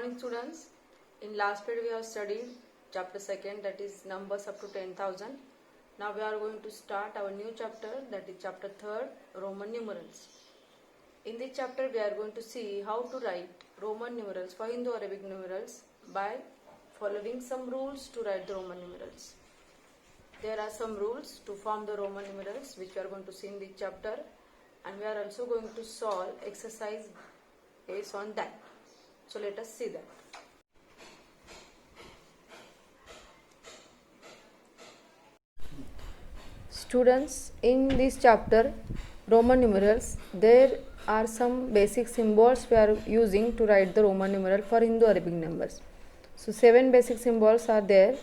morning students. In last period we have studied chapter 2nd, that is numbers up to 10,000. Now we are going to start our new chapter, that is chapter 3rd, Roman numerals. In this chapter we are going to see how to write Roman numerals for Indo-Arabic numerals by following some rules to write the Roman numerals. There are some rules to form the Roman numerals which we are going to see in this chapter, and we are also going to solve exercise based on that. So let us see that. Students, in this chapter Roman numerals, there are some basic symbols we are using to write the Roman numeral for Indo-Arabic numbers. So 7 basic symbols are there.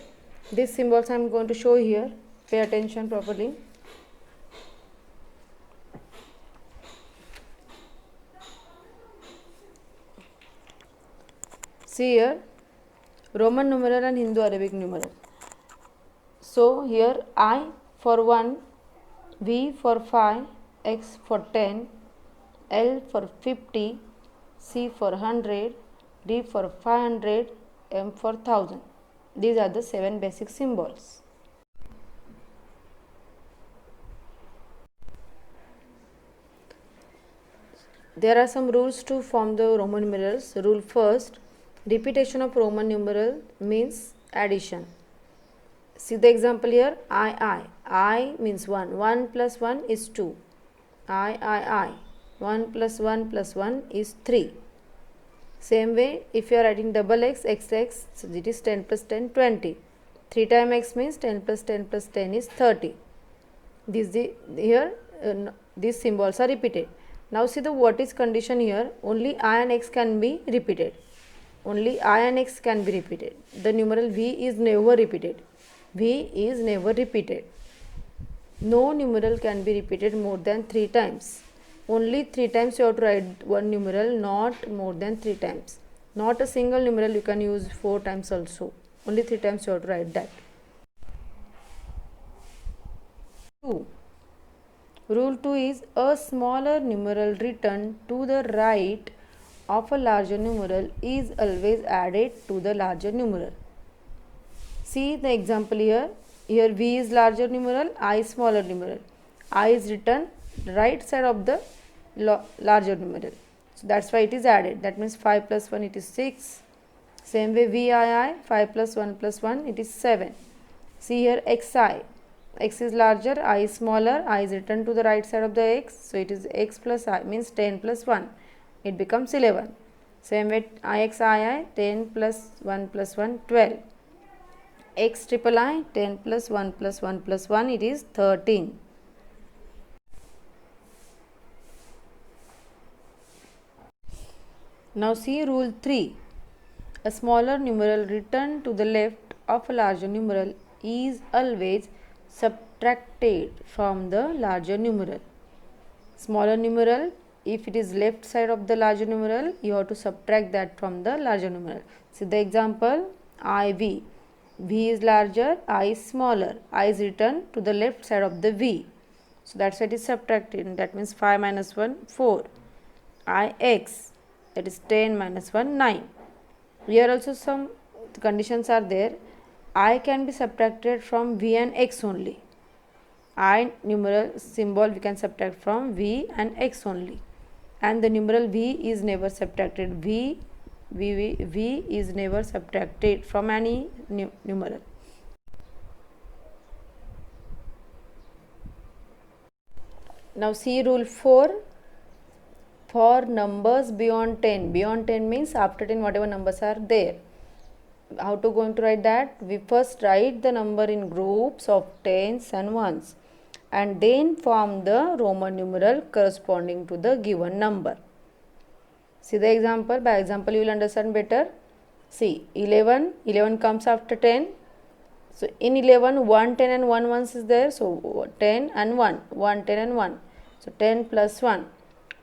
These symbols I am going to show here. Pay attention properly. See here, Roman numeral and Indo-Arabic numeral. So here I for 1, V for 5, X for 10, L for 50, C for 100, D for 500, M for 1000. These are the 7 basic symbols. There are some rules to form the Roman numerals. Rule first, repetition of Roman numeral means addition. See the example here, I means 1. 1 plus 1 is 2. I. 1 plus 1 plus 1 is 3. Same way, if you are writing double x, xx, so it is 10 plus 10, 20. 3 times x means 10 plus 10 plus 10 is 30. These symbols are repeated. Now see the what is condition here, only I and x can be repeated. Only I and x can be repeated. The numeral v is never repeated. V is never repeated. No numeral can be repeated more than 3 times. Only 3 times you have to write one numeral, not more than 3 times. Not a single numeral you can use 4 times also. Only 3 times you have to write that. 2. Rule 2 is a smaller numeral written to the right of a larger numeral is always added to the larger numeral. See the example here. Here V is larger numeral, I smaller numeral. I is written right side of the larger numeral. So that's why it is added. That means 5 plus 1 it is 6. Same way VII, 5 plus 1 plus 1 it is 7. See here XI. X is larger, I is smaller, I is written to the right side of the X. So it is X plus I means 10 plus 1. It becomes 11. Same way IXII, 10 plus 1 plus 1, 12. X triple I, 10 plus 1 plus 1 plus 1, it is 13. Now see rule 3. A smaller numeral written to the left of a larger numeral is always subtracted from the larger numeral. Smaller numeral, if it is left side of the larger numeral, you have to subtract that from the larger numeral. See the example, IV. V is larger, I is smaller. I is written to the left side of the V. So that's why it is subtracted. That means 5 minus 1, 4. IX, that is 10 minus 1, 9. Here also some conditions are there. I can be subtracted from V and X only. I numeral symbol we can subtract from V and X only. And the numeral V is never subtracted. V is never subtracted from any numeral. Now see rule 4. For numbers beyond 10. Beyond 10 means after 10 whatever numbers are there. How to going to write that? We first write the number in groups of tens and ones, and then form the Roman numeral corresponding to the given number. See the example. By example you will understand better. See 11 comes after 10. So in 11 1 10 and 1 ones is there. So 10 and 1 1 10 and 1. So 10 plus 1.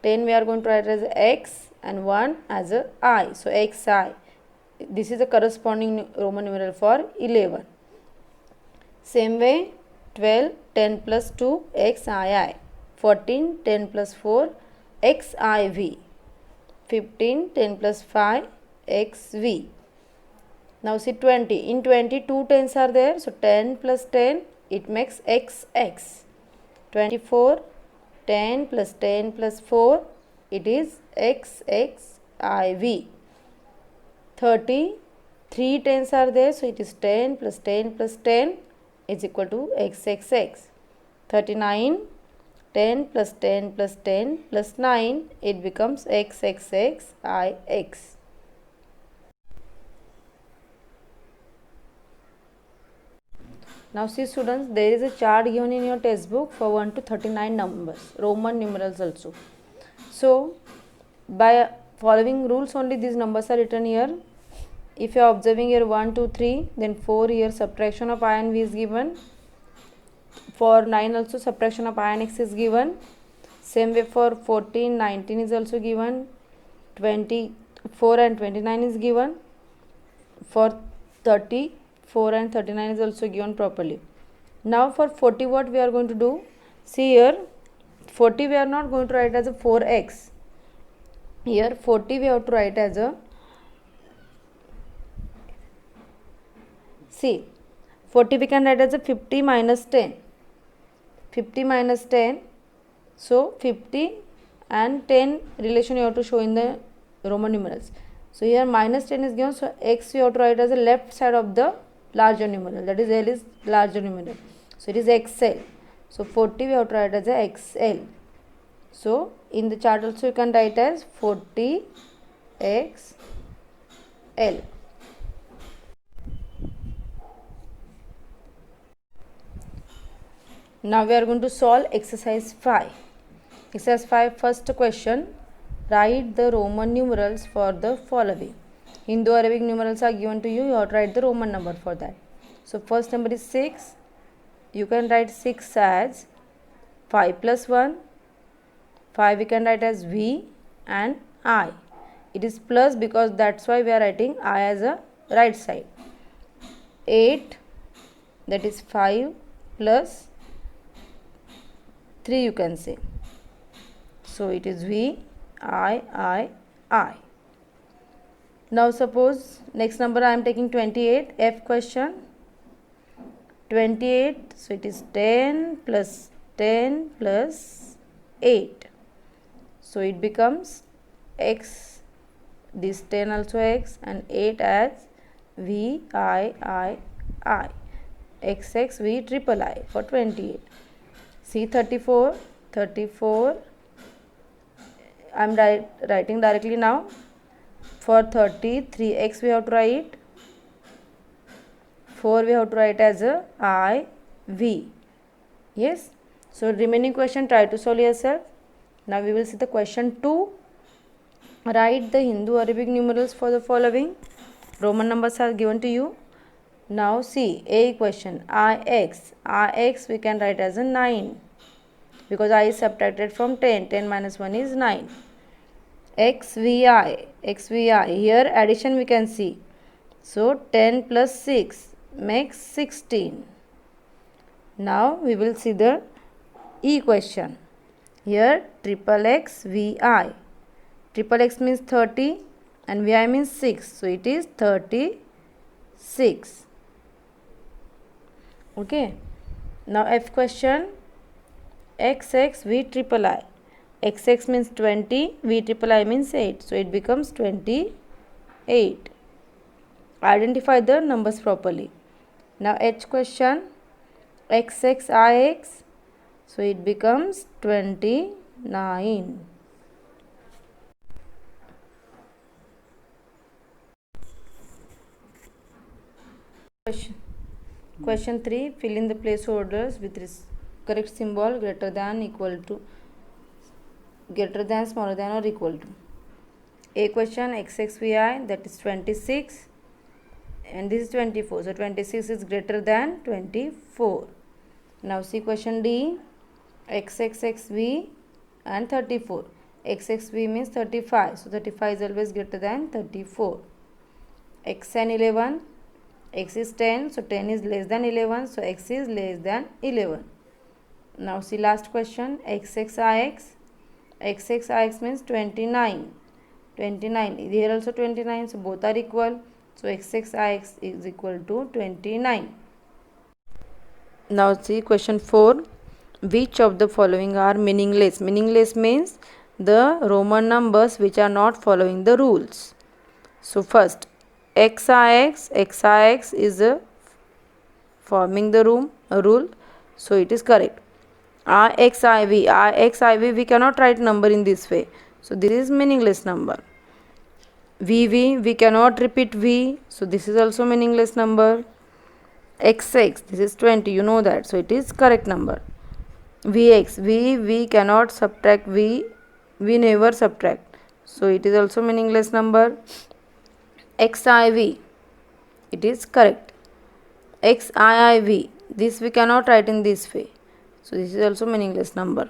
10 we are going to write as X and 1 as a I. So XI. This is the corresponding Roman numeral for 11. Same way 12 10 plus 2 XII. 14 10 plus 4 XIV. 15 10 plus 5 xv. Now see 20. In 20, 2 tens are there. So 10 plus 10, it makes xx. 24, 10 plus 10 plus 4, it is xxiv. 30, 3 tens are there. So it is 10 plus 10 plus 10 is equal to xxx. 39, 10 plus 10 plus 10 plus 9, it becomes xxxix. Now see students, there is a chart given in your textbook for 1 to 39 numbers, Roman numerals also. So by following rules only these numbers are written here. If you are observing here 1, 2, 3, then 4 here subtraction of I and V is given. For 9 also subtraction of I and X is given. Same way for 14, 19 is also given. 24 and 29 is given. For 34 and 39 is also given properly. Now for 40 what we are going to do? See here 40 we are not going to write as a 4x. Here 40 we have to write as a, see 40 we can write as a 50 minus 10. 50 minus 10. So 50 and 10 relation you have to show in the Roman numerals. So here minus 10 is given. So x you have to write as the left side of the larger numeral. That is L is larger numeral. So it is XL. So 40 we have to write as a XL. So in the chart also you can write as 40 XL. Now we are going to solve exercise 5. Exercise 5, first question. Write the Roman numerals for the following. Indo-Arabic numerals are given to you. You have to write the Roman number for that. So first number is 6. You can write 6 as 5 plus 1. 5 we can write as V and I. It is plus because that's why we are writing I as a right side. 8, that is 5 plus 3 you can say. So it is V, I. Now suppose next number I am taking 28. F question. 28. So it is 10 plus 10 plus 8. So it becomes X. This 10 also X and 8 as V, I. XX V triple I for 28. See 34. 34. I am writing directly now. For 30, 3x we have to write. 4 we have to write as a I, V. Yes. So remaining question try to solve yourself. Now we will see the question 2. Write the Hindu-Arabic numerals for the following. Roman numbers are given to you. Now see A question. IX. IX we can write as a 9. Because I is subtracted from 10. 10 minus 1 is 9. XVI. Here addition we can see. So 10 plus 6 makes 16. Now we will see the E question. Here triple X VI. Triple X means 30 and VI means 6. So it is 36. Okay. Now F question. XX V triple I. XX means 20, V triple I means 8. So it becomes 28. Identify the numbers properly. Now H question. XXIX. So it becomes 29. Question 3. Fill in the placeholders with correct symbol greater than, equal to, greater than, smaller than or equal to. A question XXVI, that is 26 and this is 24. So 26 is greater than 24. Now see question D. XXXV and 34. XXV means 35. So 35 is always greater than 34. X and 11. X is 10. So 10 is less than 11. So X is less than 11. Now see last question. XXIX. XXIX means 29. 29. Here also 29, so both are equal. So xx ix is equal to 29. Now see question 4. Which of the following are meaningless? Meaningless means the Roman numbers which are not following the rules. So first, XIX is forming the rule, so it is correct. RXIV we cannot write number in this way, so this is meaningless number. VV we cannot repeat V, so this is also meaningless number. XX, this is 20, you know that, so it is correct number. VX, we cannot subtract V, we never subtract, so it is also meaningless number. XIV, it is correct. XIIV, this we cannot write in this way, so this is also meaningless number.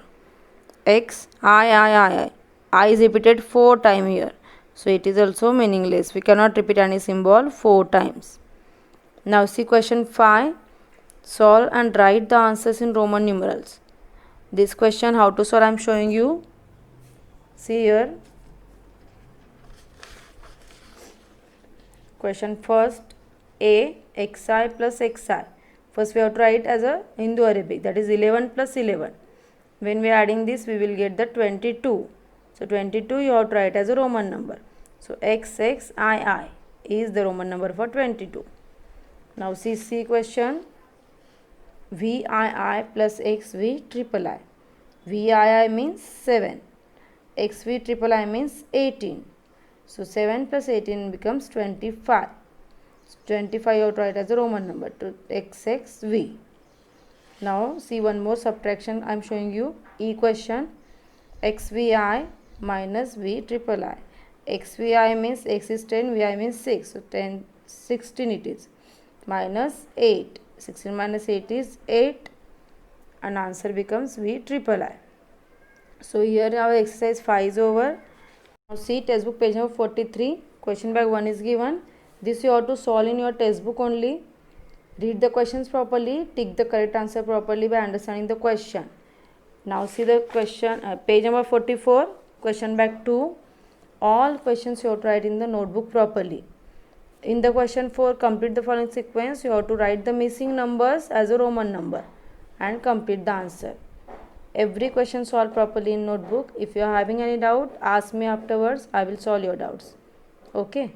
XIII, I is repeated 4 times here, so it is also meaningless, we cannot repeat any symbol 4 times. Now see question 5. Solve and write the answers in Roman numerals. This question how to solve I am showing you. See here. Question first. A xi plus xi. First we have to write as a Hindu Arabic, that is 11 plus 11. When we are adding this we will get the 22. So 22 you have to write as a Roman number. So XXII is the Roman number for 22. Now see question. VII plus XV triple I. VII means 7. XV triple I means 18. So 7 plus 18 becomes 25. So 25 you have to write as a Roman number to XXV. Now see one more subtraction I am showing you. Equation XVI minus V triple I. XVI means X is 10, VI means 6. So 16 it is. Minus 8. 16 minus 8 is 8. And answer becomes V triple I. So here our exercise 5 is over. Now see textbook page number 43. Question bank 1 is given. This you have to solve in your textbook only. Read the questions properly. Tick the correct answer properly by understanding the question. Now see the question, page number 44. Question bank 2. All questions you have to write in the notebook properly. In the question 4, complete the following sequence. You have to write the missing numbers as a Roman number and complete the answer. Every question solved properly in notebook. If you are having any doubt, ask me afterwards. I will solve your doubts. Okay.